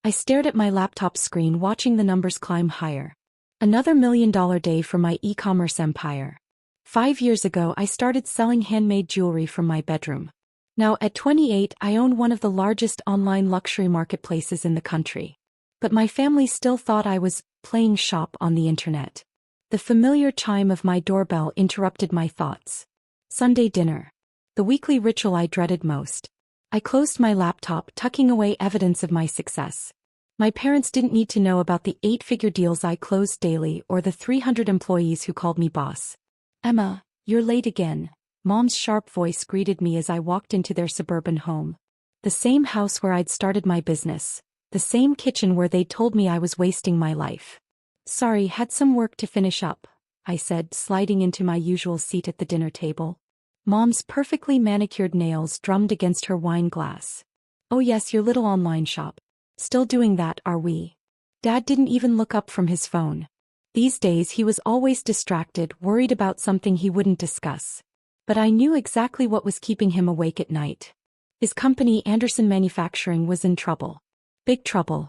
I stared at my laptop screen, watching the numbers climb higher. Another $1 million day for my e-commerce empire. 5 years ago, I started selling handmade jewelry from my bedroom. Now, at 28, I own one of the largest online luxury marketplaces in the country. But my family still thought I was playing shop on the internet. The familiar chime of my doorbell interrupted my thoughts. Sunday dinner. The weekly ritual I dreaded most. I closed my laptop, tucking away evidence of my success. My parents didn't need to know about the 8-figure deals I closed daily or the 300 employees who called me boss. "Emma, you're late again," Mom's sharp voice greeted me as I walked into their suburban home. The same house where I'd started my business. The same kitchen where they'd told me I was wasting my life. "Sorry, had some work to finish up," I said, sliding into my usual seat at the dinner table. Mom's perfectly manicured nails drummed against her wine glass. "Oh yes, your little online shop. Still doing that, are we?" Dad didn't even look up from his phone. These days he was always distracted, worried about something he wouldn't discuss. But I knew exactly what was keeping him awake at night. His company, Anderson Manufacturing, was in trouble. Big trouble.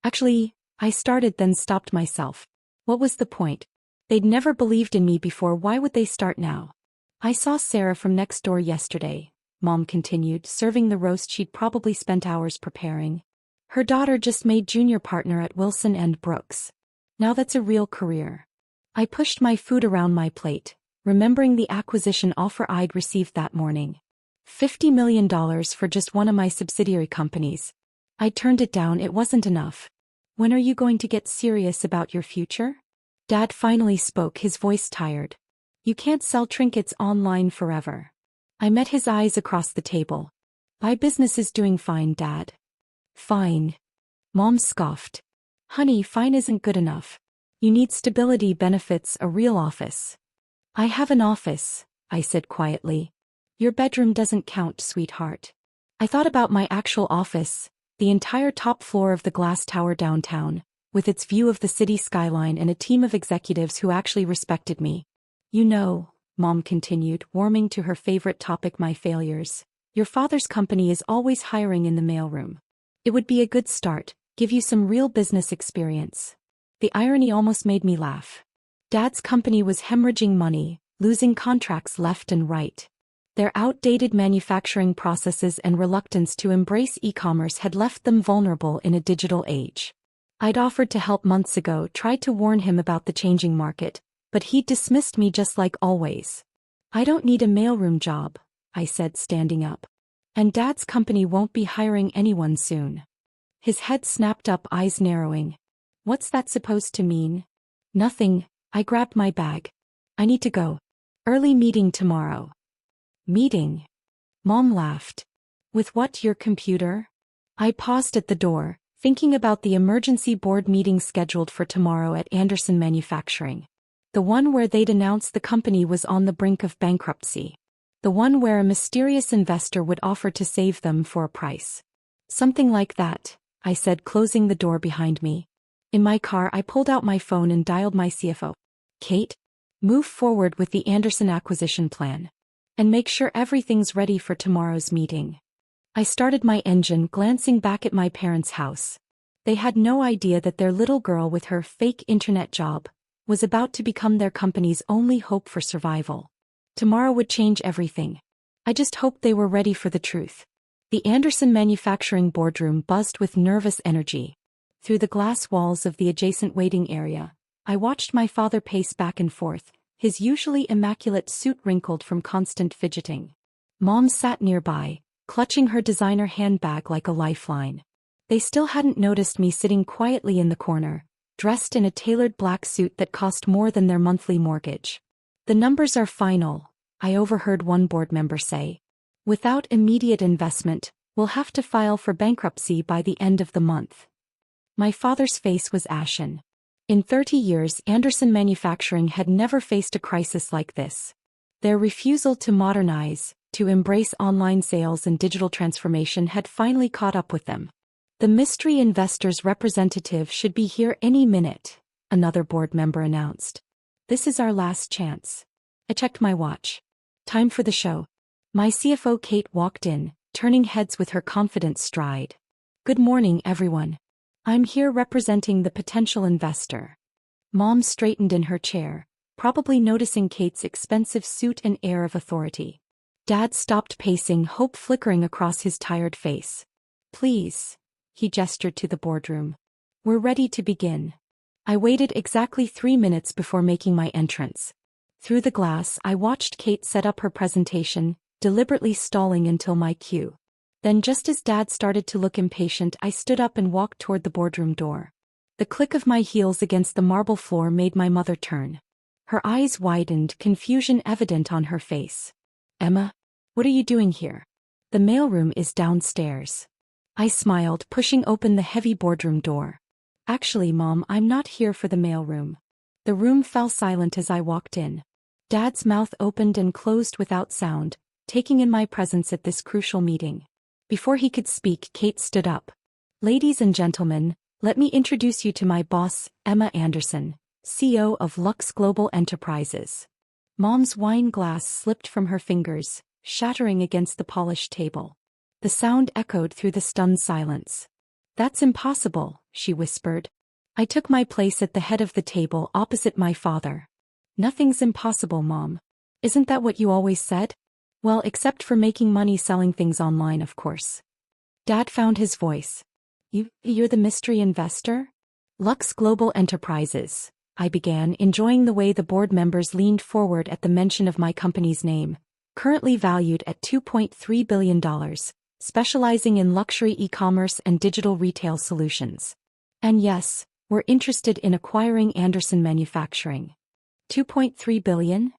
Actually, I started then stopped myself. What was the point? They'd never believed in me before, why would they start now? "I saw Sarah from next door yesterday," Mom continued, serving the roast she'd probably spent hours preparing. "Her daughter just made junior partner at Wilson and Brooks. Now that's a real career." I pushed my food around my plate, remembering the acquisition offer I'd received that morning. $50 million for just one of my subsidiary companies. I turned it down, it wasn't enough. "When are you going to get serious about your future?" Dad finally spoke, his voice tired. "You can't sell trinkets online forever." I met his eyes across the table. "My business is doing fine, Dad." "Fine?" Mom scoffed. "Honey, fine isn't good enough. You need stability, benefits, a real office." "I have an office," I said quietly. "Your bedroom doesn't count, sweetheart." I thought about my actual office, the entire top floor of the glass tower downtown, with its view of the city skyline and a team of executives who actually respected me. "You know," Mom continued, warming to her favorite topic, my failures, "your father's company is always hiring in the mailroom. It would be a good start, give you some real business experience." The irony almost made me laugh. Dad's company was hemorrhaging money, losing contracts left and right. Their outdated manufacturing processes and reluctance to embrace e-commerce had left them vulnerable in a digital age. I'd offered to help months ago, tried to warn him about the changing market, but he dismissed me just like always. "I don't need a mailroom job," I said, standing up. "And Dad's company won't be hiring anyone soon." His head snapped up, eyes narrowing. "What's that supposed to mean?" "Nothing." I grabbed my bag. "I need to go. Early meeting tomorrow." "Meeting?" Mom laughed. "With what, your computer?" I paused at the door, thinking about the emergency board meeting scheduled for tomorrow at Anderson Manufacturing. The one where they'd announced the company was on the brink of bankruptcy. The one where a mysterious investor would offer to save them for a price. "Something like that," I said, closing the door behind me. In my car, I pulled out my phone and dialed my CFO. "Kate, move forward with the Anderson acquisition plan. And make sure everything's ready for tomorrow's meeting." I started my engine, glancing back at my parents' house. They had no idea that their little girl with her fake internet job was about to become their company's only hope for survival. Tomorrow would change everything. I just hoped they were ready for the truth. The Anderson Manufacturing boardroom buzzed with nervous energy. Through the glass walls of the adjacent waiting area, I watched my father pace back and forth, his usually immaculate suit wrinkled from constant fidgeting. Mom sat nearby, clutching her designer handbag like a lifeline. They still hadn't noticed me sitting quietly in the corner, dressed in a tailored black suit that cost more than their monthly mortgage. "The numbers are final," I overheard one board member say. "Without immediate investment, we'll have to file for bankruptcy by the end of the month." My father's face was ashen. In 30 years, Anderson Manufacturing had never faced a crisis like this. Their refusal to modernize, to embrace online sales and digital transformation had finally caught up with them. "The mystery investor's representative should be here any minute," another board member announced. "This is our last chance." I checked my watch. Time for the show. My CFO Kate walked in, turning heads with her confident stride. "Good morning, everyone. I'm here representing the potential investor. Mom straightened in her chair, probably noticing Kate's expensive suit and air of authority. Dad stopped pacing, hope flickering across his tired face. Please, he gestured to the boardroom. We're ready to begin. I waited exactly 3 minutes before making my entrance. Through the glass, I watched Kate set up her presentation, deliberately stalling until my cue. Then just as Dad started to look impatient, I stood up and walked toward the boardroom door. The click of my heels against the marble floor made my mother turn. Her eyes widened, confusion evident on her face. Emma, what are you doing here? The mailroom is downstairs. I smiled, pushing open the heavy boardroom door. Actually, Mom, I'm not here for the mailroom. The room fell silent as I walked in. Dad's mouth opened and closed without sound, taking in my presence at this crucial meeting. Before he could speak, Kate stood up. Ladies and gentlemen, let me introduce you to my boss, Emma Anderson, CEO of Lux Global Enterprises. Mom's wine glass slipped from her fingers, shattering against the polished table. The sound echoed through the stunned silence. That's impossible, she whispered. I took my place at the head of the table opposite my father. Nothing's impossible, Mom. Isn't that what you always said? Well, except for making money selling things online, of course. Dad found his voice. You're the mystery investor? Lux Global Enterprises, I began, enjoying the way the board members leaned forward at the mention of my company's name, currently valued at $2.3 billion, specializing in luxury e-commerce and digital retail solutions. And yes, we're interested in acquiring Anderson Manufacturing. $2.3 billion?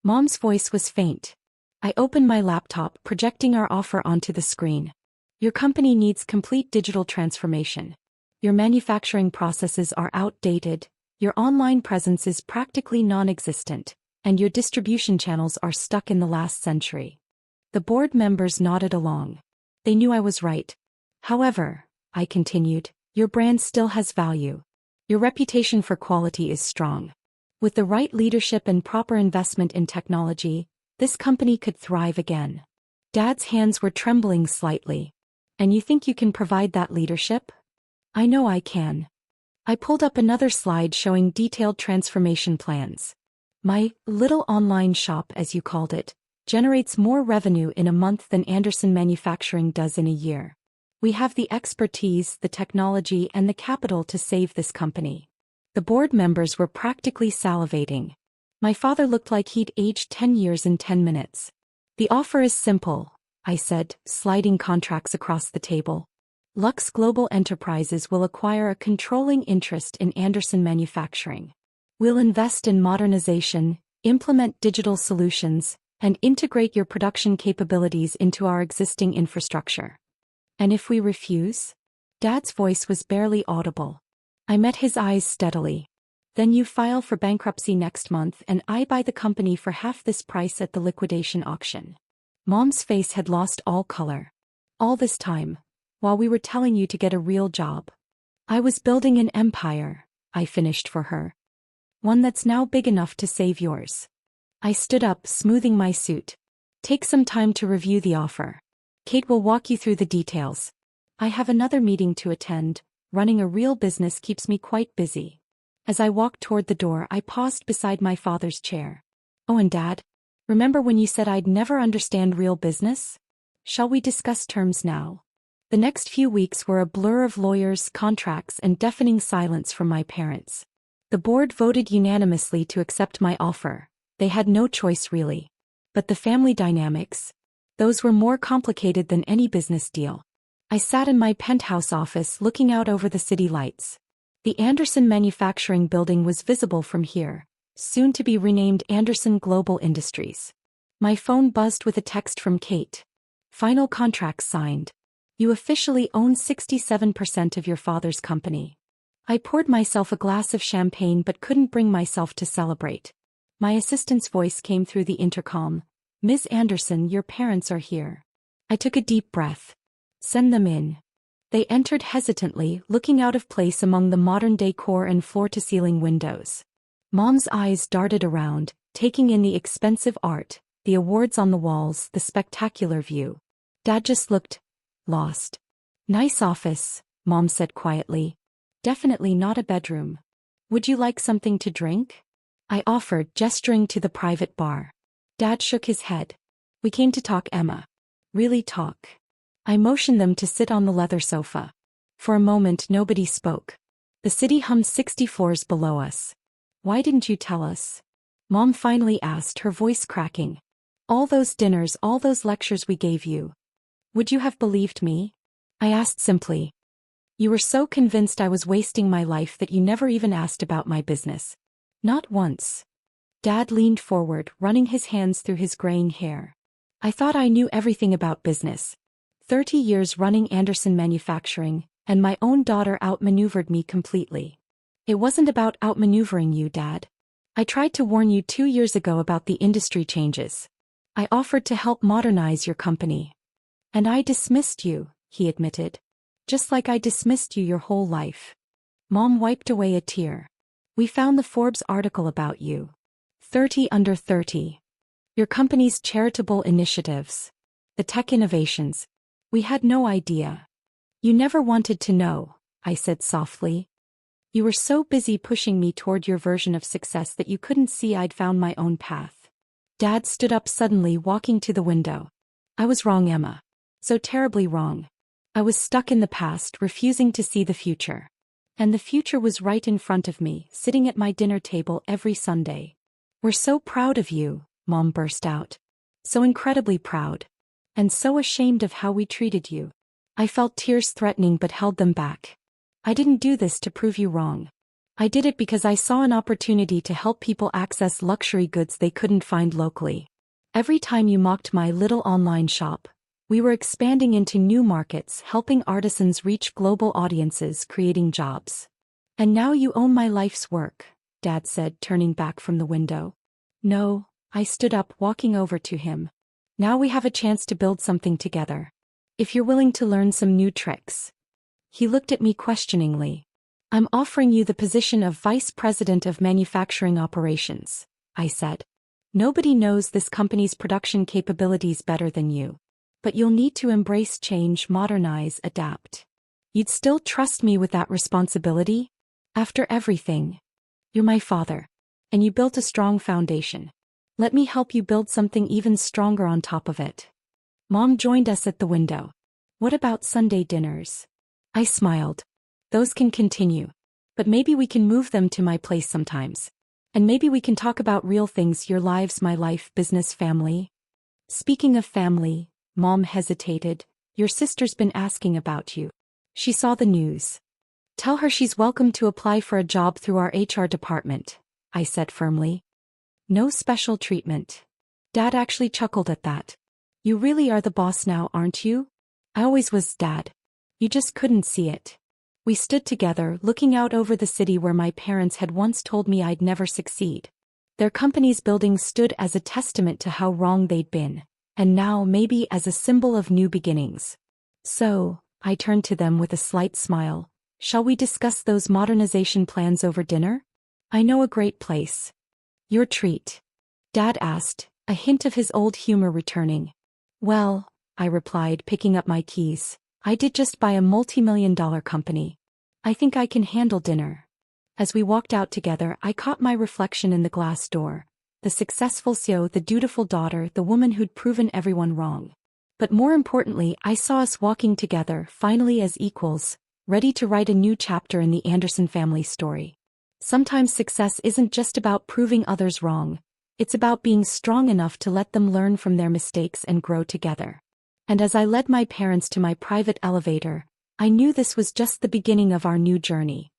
Mom's voice was faint. I opened my laptop, projecting our offer onto the screen. Your company needs complete digital transformation. Your manufacturing processes are outdated, your online presence is practically non-existent, and your distribution channels are stuck in the last century. The board members nodded along. They knew I was right. However, I continued, your brand still has value. Your reputation for quality is strong. With the right leadership and proper investment in technology, this company could thrive again. Dad's hands were trembling slightly. And you think you can provide that leadership? I know I can. I pulled up another slide showing detailed transformation plans. My little online shop, as you called it, generates more revenue in a month than Anderson Manufacturing does in a year. We have the expertise, the technology, and the capital to save this company. The board members were practically salivating. My father looked like he'd aged 10 years in 10 minutes. The offer is simple, I said, sliding contracts across the table. Lux Global Enterprises will acquire a controlling interest in Anderson Manufacturing. We'll invest in modernization, implement digital solutions, and integrate your production capabilities into our existing infrastructure. And if we refuse? Dad's voice was barely audible. I met his eyes steadily. Then you file for bankruptcy next month and I buy the company for half this price at the liquidation auction. Mom's face had lost all color. All this time, while we were telling you to get a real job. I was building an empire, I finished for her. One that's now big enough to save yours. I stood up, smoothing my suit. Take some time to review the offer. Kate will walk you through the details. I have another meeting to attend. Running a real business keeps me quite busy. As I walked toward the door, I paused beside my father's chair. Oh, and Dad, remember when you said I'd never understand real business? Shall we discuss terms now? The next few weeks were a blur of lawyers, contracts, and deafening silence from my parents. The board voted unanimously to accept my offer. They had no choice really. But the family dynamics? Those were more complicated than any business deal. I sat in my penthouse office looking out over the city lights. The Anderson Manufacturing building was visible from here, soon to be renamed Anderson Global Industries. My phone buzzed with a text from Kate. Final contract signed. You officially own 67% of your father's company. I poured myself a glass of champagne but couldn't bring myself to celebrate. My assistant's voice came through the intercom. Ms. Anderson, your parents are here. I took a deep breath. Send them in. They entered hesitantly, looking out of place among the modern decor and floor-to-ceiling windows. Mom's eyes darted around, taking in the expensive art, the awards on the walls, the spectacular view. Dad just looked lost. Nice office, Mom said quietly. Definitely not a bedroom. Would you like something to drink? I offered, gesturing to the private bar. Dad shook his head. We came to talk, Emma. Really talk. I motioned them to sit on the leather sofa. For a moment nobody spoke. The city hummed 60 floors below us. Why didn't you tell us? Mom finally asked, her voice cracking. All those dinners, all those lectures we gave you. Would you have believed me? I asked simply. You were so convinced I was wasting my life that you never even asked about my business. Not once. Dad leaned forward, running his hands through his graying hair. I thought I knew everything about business. 30 years running Anderson Manufacturing, and my own daughter outmaneuvered me completely. It wasn't about outmaneuvering you, Dad. I tried to warn you 2 years ago about the industry changes. I offered to help modernize your company. And I dismissed you, he admitted. Just like I dismissed you your whole life. Mom wiped away a tear. We found the Forbes article about you. 30 under 30. Your company's charitable initiatives. The tech innovations. We had no idea. You never wanted to know, I said softly. You were so busy pushing me toward your version of success that you couldn't see I'd found my own path. Dad stood up suddenly, walking to the window. I was wrong, Emma. So terribly wrong. I was stuck in the past, refusing to see the future. And the future was right in front of me, sitting at my dinner table every Sunday. We're so proud of you, Mom burst out. So incredibly proud. And so ashamed of how we treated you. I felt tears threatening but held them back. I didn't do this to prove you wrong. I did it because I saw an opportunity to help people access luxury goods they couldn't find locally. Every time you mocked my little online shop, we were expanding into new markets, helping artisans reach global audiences, creating jobs. And now you own my life's work, Dad said, turning back from the window. No, I stood up, walking over to him. Now we have a chance to build something together. If you're willing to learn some new tricks. He looked at me questioningly. I'm offering you the position of Vice President of Manufacturing Operations, I said. Nobody knows this company's production capabilities better than you. But you'll need to embrace change, modernize, adapt. You'd still trust me with that responsibility? After everything. You're my father. And you built a strong foundation. Let me help you build something even stronger on top of it. Mom joined us at the window. What about Sunday dinners? I smiled. Those can continue. But maybe we can move them to my place sometimes. And maybe we can talk about real things, your lives, my life, business, family. Speaking of family, Mom hesitated. Your sister's been asking about you. She saw the news. Tell her she's welcome to apply for a job through our HR department, I said firmly. No special treatment. Dad actually chuckled at that. You really are the boss now, aren't you? I always was, Dad. You just couldn't see it. We stood together, looking out over the city where my parents had once told me I'd never succeed. Their company's building stood as a testament to how wrong they'd been. And now maybe as a symbol of new beginnings. So, I turned to them with a slight smile. Shall we discuss those modernization plans over dinner? I know a great place. Your treat. Dad asked, a hint of his old humor returning. Well, I replied, picking up my keys. I did just buy a multi-million-dollar company. I think I can handle dinner. As we walked out together, I caught my reflection in the glass door. The successful CEO, the dutiful daughter, the woman who'd proven everyone wrong. But more importantly, I saw us walking together, finally as equals, ready to write a new chapter in the Anderson family story. Sometimes success isn't just about proving others wrong. It's about being strong enough to let them learn from their mistakes and grow together. And as I led my parents to my private elevator, I knew this was just the beginning of our new journey.